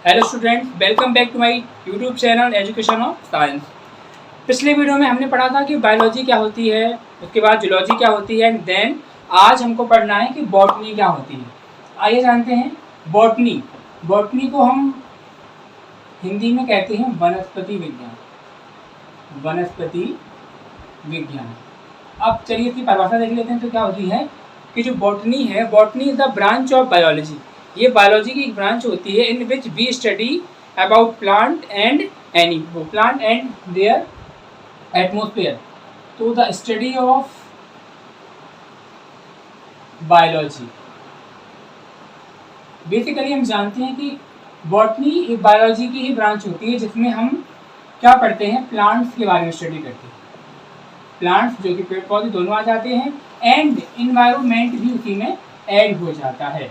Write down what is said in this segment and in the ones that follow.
Hello students, welcome back to my YouTube channel education of science. पिछले video में हमने पढ़ा था कि बायोलॉजी क्या होती है, उसके बाद जूलॉजी क्या होती है, एंड देन आज हमको पढ़ना है कि बॉटनी क्या होती है। आइए जानते हैं बॉटनी। बॉटनी को हम हिंदी में कहते हैं वनस्पति विज्ञान। वनस्पति विज्ञान। अब चलिए इसकी परिभाषा देख लेते हैं। तो क्या होती है कि जो बॉटनी है, botany is the branch of biology. ये बायोलॉजी की एक ब्रांच होती है in which we study about plant and their atmosphere. तो the study of biology, basically हम जानते हैं कि बॉटनी एक बायोलॉजी की ही ब्रांच होती है जिसमें हम क्या पढ़ते हैं, प्लांट्स के बारे में स्टडी करते हैं। प्लांट्स जो कि पेड़ पौधे दोनों आ जाते हैं, एंड इन्वायरमेंट भी उसी में ऐड हो जाता है।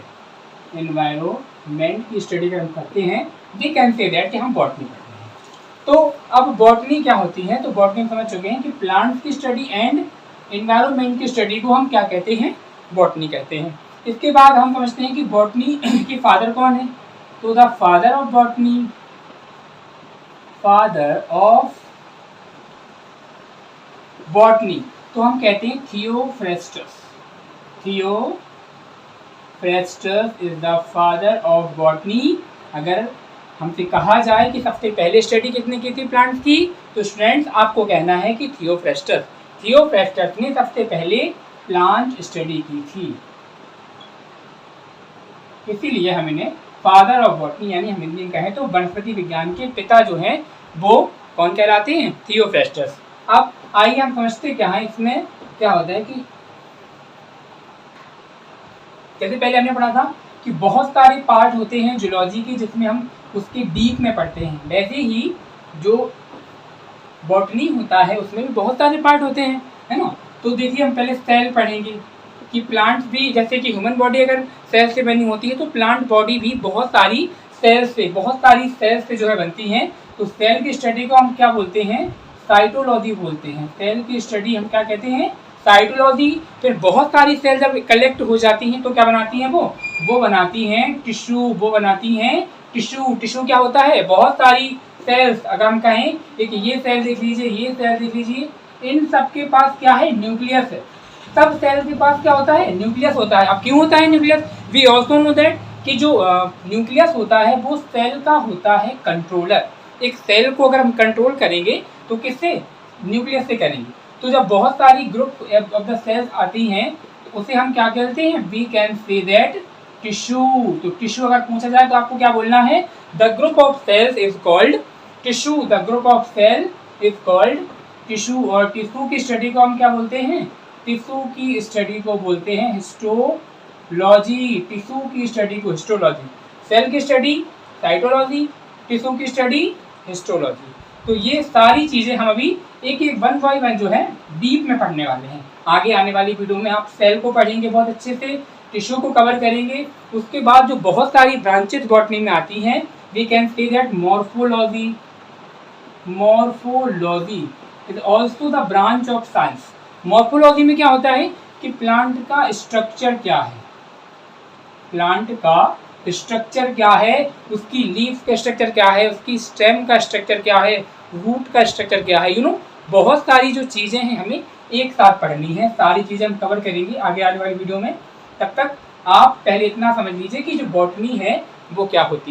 एनवायरमेंट की स्टडी अगर हम करते हैं, वी कैन से दैट कि हम बॉटनी पढ़ते हैं। तो अब बॉटनी क्या होती है, तो बॉटनी समझ चुके हैं कि प्लांट्स की स्टडी एंड एनवायरमेंट की स्टडी को हम क्या कहते हैं, बॉटनी कहते हैं। इसके बाद हम समझते हैं कि बॉटनी के फादर कौन है। तो the father of botany, father of botany, तो हम कहते हैं Theophrastus. Theophrastus is the father of botany. अगर हमसे कहा जाए कि सबसे पहले स्टडी किसने की थी प्लांट्स की, तो स्टूडेंट्स आपको कहना है कि थियोफ्रेस्टस। थियोफ्रेस्टस ने सबसे पहले प्लांट स्टडी की थी, इसीलिए हम इन्हें फादर ऑफ बॉटनी यानी हम हिंदी में कहें तो वनस्पति विज्ञान के पिता जो हैं वो कौन कहलाते हैं, थियोफ्रेस्टस। अब आइए हम समझते क्या है, इसमें क्या होता है कि जैसे पहले हमने पढ़ा था कि बहुत सारे पार्ट होते हैं जूलॉजी के जिसमें हम उसके डीप में पढ़ते हैं, वैसे ही जो बॉटनी होता है उसमें भी बहुत सारे पार्ट होते हैं, है ना। तो देखिए हम पहले सेल पढ़ेंगे कि प्लांट्स भी, जैसे कि ह्यूमन बॉडी अगर सेल से बनी होती है तो प्लांट बॉडी भी बहुत सारी सेल्स से जो है बनती हैं। तो सेल की स्टडी को हम क्या बोलते हैं, साइटोलॉजी बोलते हैं। सेल की स्टडी हम क्या कहते हैं, साइटोलॉजी। फिर बहुत सारी सेल जब कलेक्ट हो जाती हैं तो क्या बनाती हैं, वो बनाती हैं टिश्यू। टिश्यू क्या होता है, बहुत सारी सेल्स। अगर हम कहें कि ये सेल देख लीजिए, ये सेल देख लीजिए, इन सब के पास क्या है, न्यूक्लियस है। सब सेल के पास क्या होता है, न्यूक्लियस होता है। अब क्यों होता है nucleus, we also know that कि जो न्यूक्लियस होता है वो सेल का होता है कंट्रोलर। एक सेल को अगर हम कंट्रोल करेंगे तो किससे, न्यूक्लियस से करेंगे। तो जब बहुत सारी ग्रुप ऑफ द सेल्स आती हैं तो उसे हम क्या कहते हैं, we can say that tissue. तो टिश्यू अगर पूछा जाए तो आपको क्या बोलना है, the group of cells is called tissue. The group of cell is called tissue. और टिश्यू की स्टडी को हम क्या बोलते हैं, टिश्यू की स्टडी को बोलते हैं हिस्टोलॉजी। टिश्यू की स्टडी को हिस्टोलॉजी, सेल की स्टडी साइटोलॉजी, टिश्यू की स्टडी हिस्टोलॉजी। तो ये सारी चीज़ें हम अभी एक एक वन बाई वन जो है डीप में पढ़ने वाले हैं। आगे आने वाली वीडियो में आप सेल को पढ़ेंगे बहुत अच्छे से, टिश्यू को कवर करेंगे। उसके बाद जो बहुत सारी ब्रांचेज बॉटनी में आती हैं, we can say that morphology is also the branch of science. Morphology में क्या होता है कि प्लांट का स्ट्रक्चर क्या है, उसकी लीफ का स्ट्रक्चर क्या है, उसकी स्टेम का स्ट्रक्चर क्या है, रूट का स्ट्रक्चर क्या है, बहुत सारी जो चीज़ें हैं हमें एक साथ पढ़नी है। सारी चीज़ें हम कवर करेंगे आगे आने वाली वीडियो में। तब तक आप पहले इतना समझ लीजिए कि जो बॉटनी है वो क्या होती है।